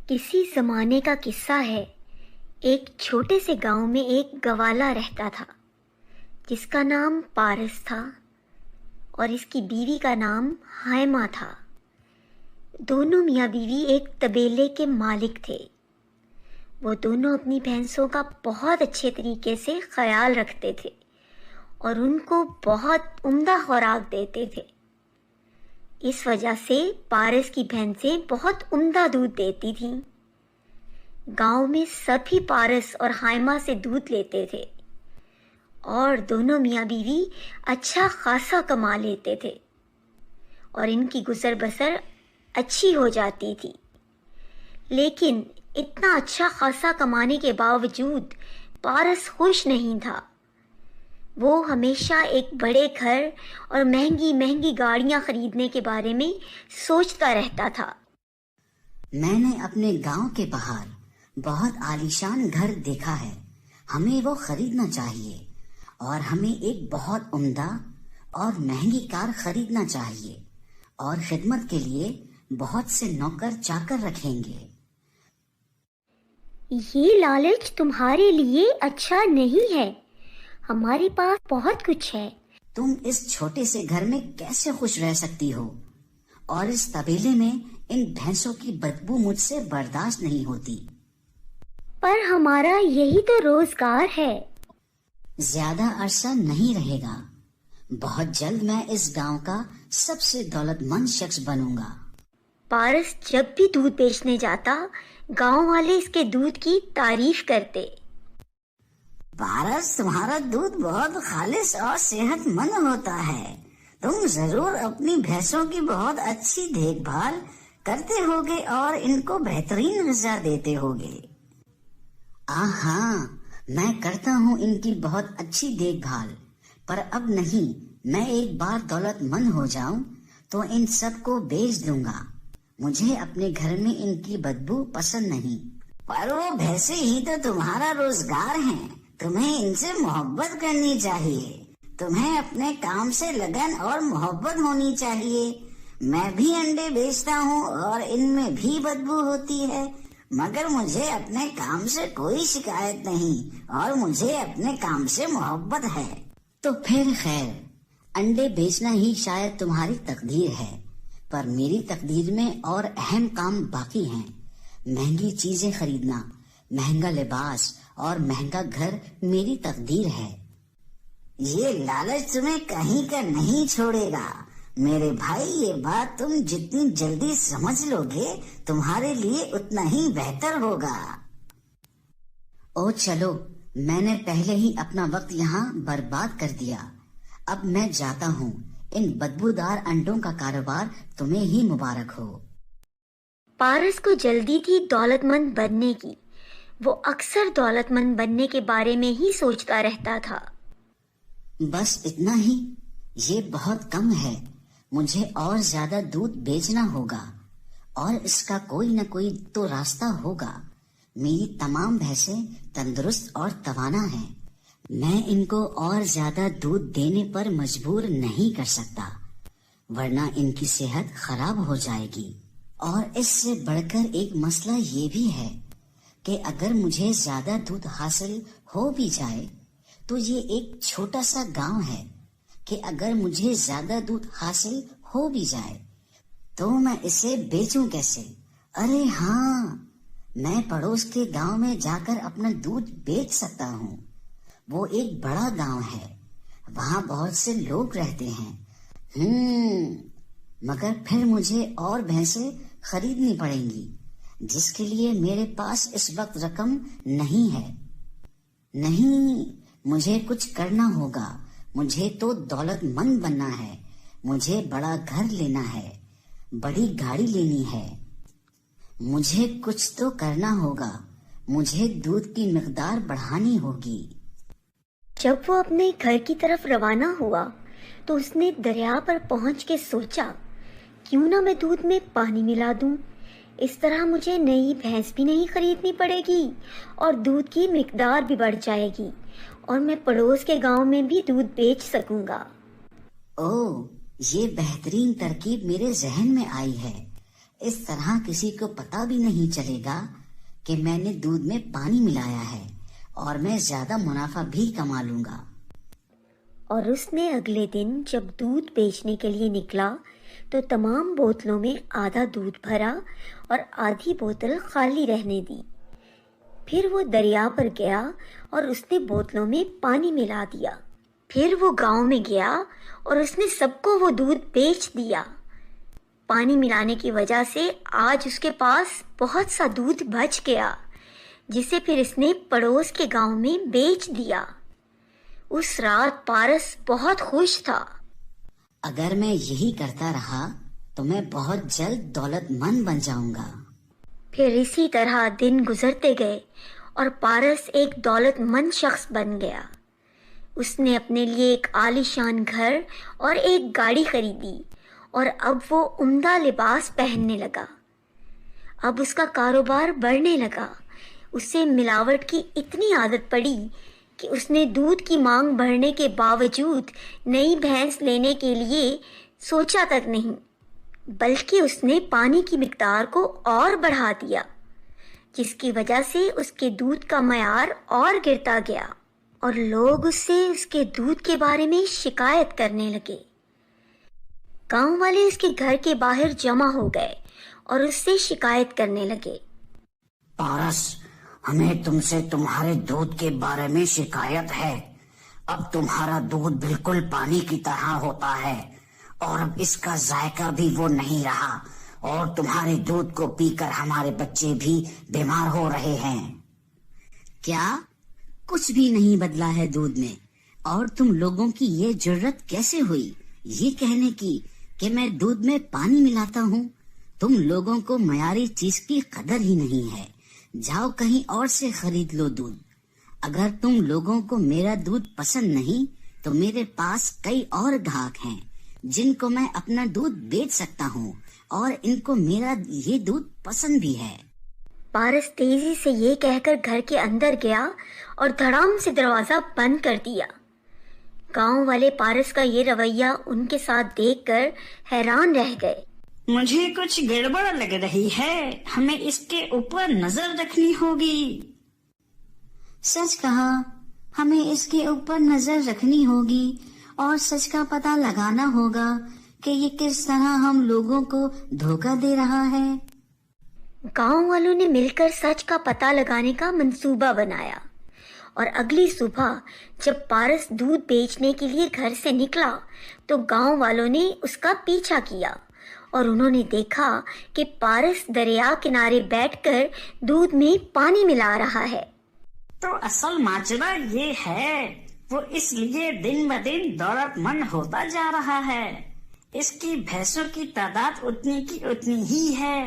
کسی زمانے کا قصہ ہے۔ ایک چھوٹے سے گاؤں میں ایک گوالا رہتا تھا جس کا نام پارس تھا اور اس کی بیوی کا نام ہائمہ تھا۔ دونوں میاں بیوی ایک طبیلے کے مالک تھے۔ وہ دونوں اپنی بھینسوں کا بہت اچھے طریقے سے خیال رکھتے تھے اور ان کو بہت عمدہ خوراک دیتے تھے۔ اس وجہ سے پارس کی بھینسیں بہت عمدہ دودھ دیتی تھیں۔ گاؤں میں سبھی پارس اور ہائمہ سے دودھ لیتے تھے اور دونوں میاں بیوی اچھا خاصا کما لیتے تھے اور ان کی گزر بسر اچھی ہو جاتی تھی۔ لیکن اتنا اچھا خاصا کمانے کے باوجود پارس خوش نہیں تھا۔ وہ ہمیشہ ایک بڑے گھر اور مہنگی مہنگی گاڑیاں خریدنے کے بارے میں سوچتا رہتا تھا۔ میں نے اپنے گاؤں کے باہر بہت عالیشان گھر دیکھا ہے، ہمیں وہ خریدنا چاہیے، اور ہمیں ایک بہت عمدہ اور مہنگی کار خریدنا چاہیے، اور خدمت کے لیے بہت سے نوکر چاکر رکھیں گے۔ یہ لالچ تمہارے لیے اچھا نہیں ہے، ہمارے پاس بہت کچھ ہے۔ تم اس چھوٹے سے گھر میں کیسے خوش رہ سکتی ہو؟ اور اس طبیلے میں ان بھینسوں کی بدبو مجھ سے برداشت نہیں ہوتی۔ پر ہمارا یہی تو روزگار ہے۔ زیادہ عرصہ نہیں رہے گا، بہت جلد میں اس گاؤں کا سب سے دولت مند شخص بنوں گا۔ پارس جب بھی دودھ بیچنے جاتا، گاؤں والے اس کے دودھ کی تعریف کرتے۔ پارس، تمہارا دودھ بہت خالص اور صحت مند ہوتا ہے۔ تم ضرور اپنی بھینسوں کی بہت اچھی دیکھ بھال کرتے ہوگے اور ان کو بہترین غذا دیتے ہوگے۔ ہاں، میں کرتا ہوں ان کی بہت اچھی دیکھ بھال، پر اب نہیں۔ میں ایک بار دولت مند ہو جاؤں تو ان سب کو بیچ دوں گا۔ مجھے اپنے گھر میں ان کی بدبو پسند نہیں۔ پر وہ بھینسیں ہی تو تمہارا روزگار ہیں، تمہیں ان سے محبت کرنی چاہیے۔ تمہیں اپنے کام سے لگن اور محبت ہونی چاہیے۔ میں بھی انڈے بیچتا ہوں اور ان میں بھی بدبو ہوتی ہے، مگر مجھے اپنے کام سے کوئی شکایت نہیں اور مجھے اپنے کام سے محبت ہے۔ تو پھر خیر، انڈے بیچنا ہی شاید تمہاری تقدیر ہے، پر میری تقدیر میں اور اہم کام باقی ہیں۔ مہنگی چیزیں خریدنا، مہنگا لباس اور مہنگا گھر میری تقدیر ہے۔ یہ لالچ تمہیں کہیں کا نہیں چھوڑے گا میرے بھائی۔ یہ بات تم جتنی جلدی سمجھ لو گے تمہارے لیے اتنا ہی بہتر ہوگا۔ او چلو، میں نے پہلے ہی اپنا وقت یہاں برباد کر دیا، اب میں جاتا ہوں۔ ان بدبودار انڈوں کا کاروبار تمہیں ہی مبارک ہو۔ پارس کو جلدی تھی دولت مند بننے کی۔ وہ اکثر دولت مند بننے کے بارے میں ہی سوچتا رہتا تھا۔ بس اتنا ہی؟ یہ بہت کم ہے۔ مجھے اور زیادہ دودھ بیچنا ہوگا اور اس کا کوئی نہ کوئی تو راستہ ہوگا۔ میری تمام بھینسیں تندرست اور توانا ہیں، میں ان کو اور زیادہ دودھ دینے پر مجبور نہیں کر سکتا، ورنہ ان کی صحت خراب ہو جائے گی۔ اور اس سے بڑھ کر ایک مسئلہ یہ بھی ہے کہ اگر مجھے زیادہ دودھ حاصل ہو بھی جائے تو یہ ایک چھوٹا سا گاؤں ہے کہ اگر مجھے زیادہ دودھ حاصل ہو بھی جائے تو میں اسے بیچوں کیسے؟ ارے ہاں، میں پڑوس کے گاؤں میں جا کر اپنا دودھ بیچ سکتا ہوں۔ وہ ایک بڑا گاؤں ہے، وہاں بہت سے لوگ رہتے ہیں۔ مگر پھر مجھے اور بھینسیں خریدنی پڑیں گی، جس کے لیے میرے پاس اس وقت رقم نہیں ہے۔ نہیں، مجھے کچھ کرنا ہوگا۔ مجھے تو دولت مند بننا ہے، مجھے بڑا گھر لینا ہے، بڑی گاڑی لینی ہے۔ مجھے کچھ تو کرنا ہوگا، مجھے دودھ کی مقدار بڑھانی ہوگی۔ جب وہ اپنے گھر کی طرف روانہ ہوا تو اس نے دریا پر پہنچ کے سوچا، کیوں نہ میں دودھ میں پانی ملا دوں، اس طرح مجھے نئی بھینس بھی نہیں خریدنی پڑے گی اور دودھ کی مقدار بھی بڑھ جائے گی اور میں پڑوس کے گاؤں میں بھی دودھ بیچ سکوں گا۔ یہ بہترین ترکیب میرے ذہن میں آئی ہے۔ اس طرح کسی کو پتا بھی نہیں چلے گا کہ میں نے دودھ میں پانی ملایا ہے، اور میں زیادہ منافع بھی کما لوں گا۔ اور اس نے اگلے دن جب دودھ بیچنے کے لیے نکلا تو تمام بوتلوں میں آدھا دودھ بھرا اور آدھی بوتل خالی رہنے دی۔ پھر وہ دریا پر گیا اور اس نے بوتلوں میں پانی ملا دیا۔ پھر وہ گاؤں میں گیا اور اس نے سب کو وہ دودھ بیچ دیا۔ پانی ملانے کی وجہ سے آج اس کے پاس بہت سا دودھ بچ گیا، جسے پھر اس نے پڑوس کے گاؤں میں بیچ دیا۔ اس رات پارس بہت خوش تھا۔ اگر میں یہی کرتا رہا تو میں بہت جلد دولت مند بن جاؤں گا۔ پھر اسی طرح دن گزرتے گئے اور پارس ایک دولت مند شخص بن گیا۔ اس نے اپنے لیے ایک عالیشان گھر اور ایک گاڑی خریدی، اور اب وہ عمدہ لباس پہننے لگا۔ اب اس کا کاروبار بڑھنے لگا۔ اسے ملاوٹ کی اتنی عادت پڑی کہ اس نے دودھ کی مانگ بڑھنے کے باوجود نئی بھینس لینے کے لیے سوچا تک نہیں، بلکہ اس نے پانی کی مقدار کو اور بڑھا دیا، جس کی وجہ سے اس کے دودھ کا معیار اور گرتا گیا، اور لوگ اس سے اس کے دودھ کے بارے میں شکایت کرنے لگے۔ گاؤں والے اس کے گھر کے باہر جمع ہو گئے اور اس سے شکایت کرنے لگے۔ پارس، ہمیں تم سے تمہارے دودھ کے بارے میں شکایت ہے۔ اب تمہارا دودھ بالکل پانی کی طرح ہوتا ہے، اور اب اس کا ذائقہ بھی وہ نہیں رہا، اور تمہارے دودھ کو پی کر ہمارے بچے بھی بیمار ہو رہے ہیں۔ کیا کچھ بھی نہیں بدلا ہے دودھ میں؟ اور تم لوگوں کی یہ جرت کیسے ہوئی یہ کہنے کی کہ میں دودھ میں پانی ملاتا ہوں؟ تم لوگوں کو معیاری چیز کی قدر ہی نہیں ہے۔ جاؤ کہیں اور سے خرید لو دودھ۔ اگر تم لوگوں کو میرا دودھ پسند نہیں تو میرے پاس کئی اور گاہک ہیں جن کو میں اپنا دودھ بیچ سکتا ہوں، اور ان کو میرا یہ دودھ پسند بھی ہے۔ پارس تیزی سے یہ کہہ کر گھر کے اندر گیا اور دھڑام سے دروازہ بند کر دیا۔ گاؤں والے پارس کا یہ رویہ ان کے ساتھ دیکھ کر حیران رہ گئے۔ مجھے کچھ گڑبڑ لگ رہی ہے، ہمیں اس کے اوپر نظر رکھنی ہوگی۔ سچ کہا، ہمیں اس کے اوپر نظر رکھنی ہوگی اور سچ کا پتہ لگانا ہوگا کہ یہ کس طرح ہم لوگوں کو دھوکہ دے رہا ہے۔ گاؤں والوں نے مل کر سچ کا پتہ لگانے کا منصوبہ بنایا، اور اگلی صبح جب پارس دودھ بیچنے کے لیے گھر سے نکلا تو گاؤں والوں نے اس کا پیچھا کیا، اور انہوں نے دیکھا کہ پارس دریا کنارے بیٹھ کر دودھ میں پانی ملا رہا ہے۔ تو اصل ماجرا یہ ہے، وہ اس لیے دن بدن دولت مند ہوتا جا رہا ہے۔ اس کی بھینسوں کی تعداد اتنی کی اتنی ہی ہے،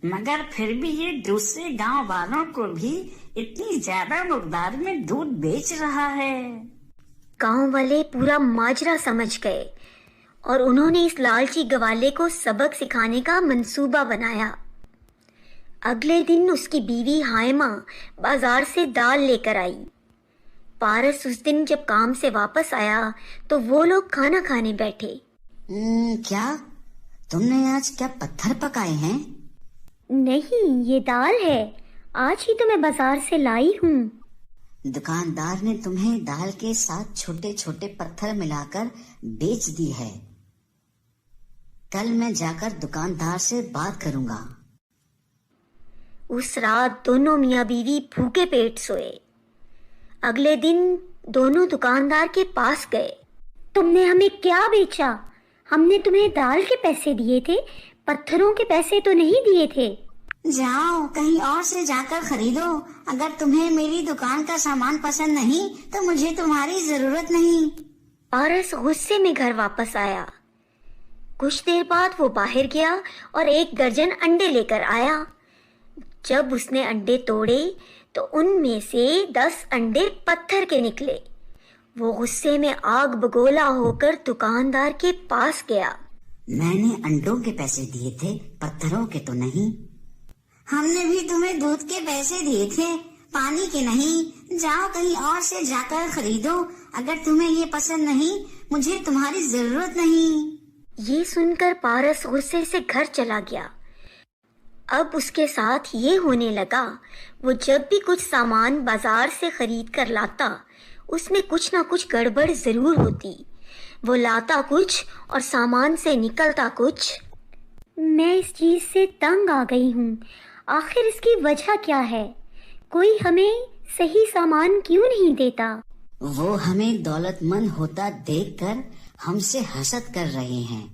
مگر پھر بھی یہ دوسرے گاؤں والوں کو بھی اتنی زیادہ مقدار میں دودھ بیچ رہا ہے۔ گاؤں والے پورا ماجرا سمجھ گئے، اور انہوں نے اس لالچی گوالے کو سبق سکھانے کا منصوبہ بنایا۔ اگلے دن اس کی بیوی ہائمہ بازار سے دال لے کر آئی۔ پارس اس دن جب کام سے واپس آیا تو وہ لوگ کھانا کھانے بیٹھے۔ کیا تم نے آج کیا پتھر پکائے ہیں؟ نہیں، یہ دال ہے، آج ہی تو میں بازار سے لائی ہوں۔ دکاندار نے تمہیں دال کے ساتھ چھوٹے چھوٹے پتھر ملا کر بیچ دی ہے۔ کل میں جا کر دکاندار سے بات کروں گا۔ اس رات دونوں میاں بیوی بھوکے پیٹ سوئے۔ اگلے دن دونوں دکاندار کے پاس گئے۔ تم نے ہمیں کیا بیچا؟ ہم نے تمہیں دال کے پیسے دیے تھے، پتھروں کے پیسے تو نہیں دیے تھے۔ جاؤ کہیں اور سے جا کر خریدو۔ اگر تمہیں میری دکان کا سامان پسند نہیں تو مجھے تمہاری ضرورت نہیں۔ پارس غصے میں گھر واپس آیا۔ کچھ دیر بعد وہ باہر گیا اور 1 درجن انڈے لے کر آیا۔ جب اس نے انڈے توڑے تو ان میں سے 10 انڈے پتھر کے نکلے۔ وہ غصے میں آگ بگولا ہو کر دکاندار کے پاس گیا۔ میں نے انڈوں کے پیسے دیے تھے، پتھروں کے تو نہیں۔ ہم نے بھی تمہیں دودھ کے پیسے دیے تھے، پانی کے نہیں۔ جاؤ کہیں اور سے جا کر خریدو۔ اگر تمہیں یہ پسند نہیں، مجھے تمہاری ضرورت نہیں۔ یہ سن کر پارس غصے سے گھر چلا گیا۔ اب اس کے ساتھ یہ ہونے لگا، وہ جب بھی کچھ سامان بازار سے خرید کر لاتا اس میں کچھ نہ کچھ گڑبڑ ضرور ہوتی۔ وہ لاتا کچھ اور سامان سے نکلتا کچھ۔ میں اس چیز سے تنگ آ گئی ہوں، آخر اس کی وجہ کیا ہے؟ کوئی ہمیں صحیح سامان کیوں نہیں دیتا؟ وہ ہمیں دولت مند ہوتا دیکھ کر ہم سے حسد کر رہے ہیں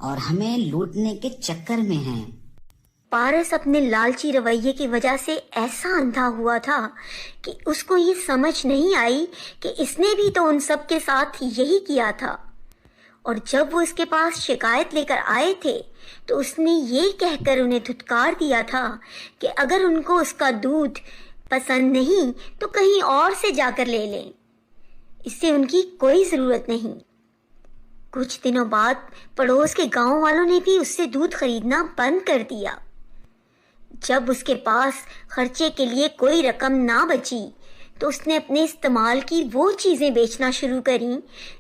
اور ہمیں لوٹنے کے چکر میں ہیں۔ پارس اپنے لالچی رویے کی وجہ سے ایسا اندھا ہوا تھا کہ اس کو یہ سمجھ نہیں آئی کہ اس نے بھی تو ان سب کے ساتھ یہی کیا تھا، اور جب وہ اس کے پاس شکایت لے کر آئے تھے تو اس نے یہ کہہ کر انہیں دھتکار دیا تھا کہ اگر ان کو اس کا دودھ پسند نہیں تو کہیں اور سے جا کر لے لیں، اس سے ان کی کوئی ضرورت نہیں۔ کچھ دنوں بعد پڑوس کے گاؤں والوں نے بھی اس سے دودھ خریدنا بند کر دیا۔ جب اس کے پاس خرچے کے لیے کوئی رقم نہ بچی تو اس نے اپنے استعمال کی وہ چیزیں بیچنا شروع کریں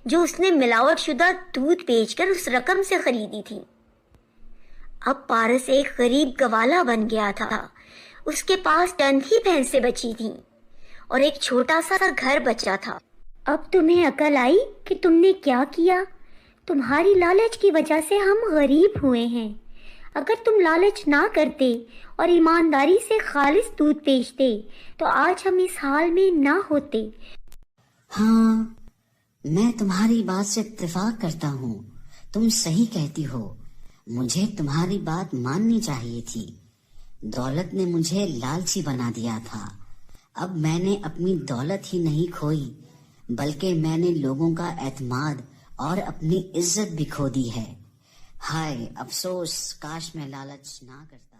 جو اس نے ملاوٹ شدہ دودھ بیچ کر اس رقم سے خریدی تھی۔ اب پارس ایک غریب گوالا بن گیا تھا۔ اس کے پاس چند ہی بھینسیں بچی تھیں اور ایک چھوٹا سا گھر بچا تھا۔ اب تمہیں عقل آئی کہ تم نے کیا کیا؟ تمہاری لالچ کی وجہ سے ہم غریب ہوئے ہیں۔ اگر تم لالچ نہ کرتے اور ایمانداری سے خالص دودھ بیچتے تو آج ہم اس حال میں نہ ہوتے۔ ہاں، میں تمہاری بات سے اتفاق کرتا ہوں، تم صحیح کہتی ہو، مجھے تمہاری بات ماننی چاہیے تھی۔ دولت نے مجھے لالچی بنا دیا تھا۔ اب میں نے اپنی دولت ہی نہیں کھوئی بلکہ میں نے لوگوں کا اعتماد اور اپنی عزت بھی کھو دی ہے۔ ہائے افسوس، کاش میں لالچ نہ کرتا۔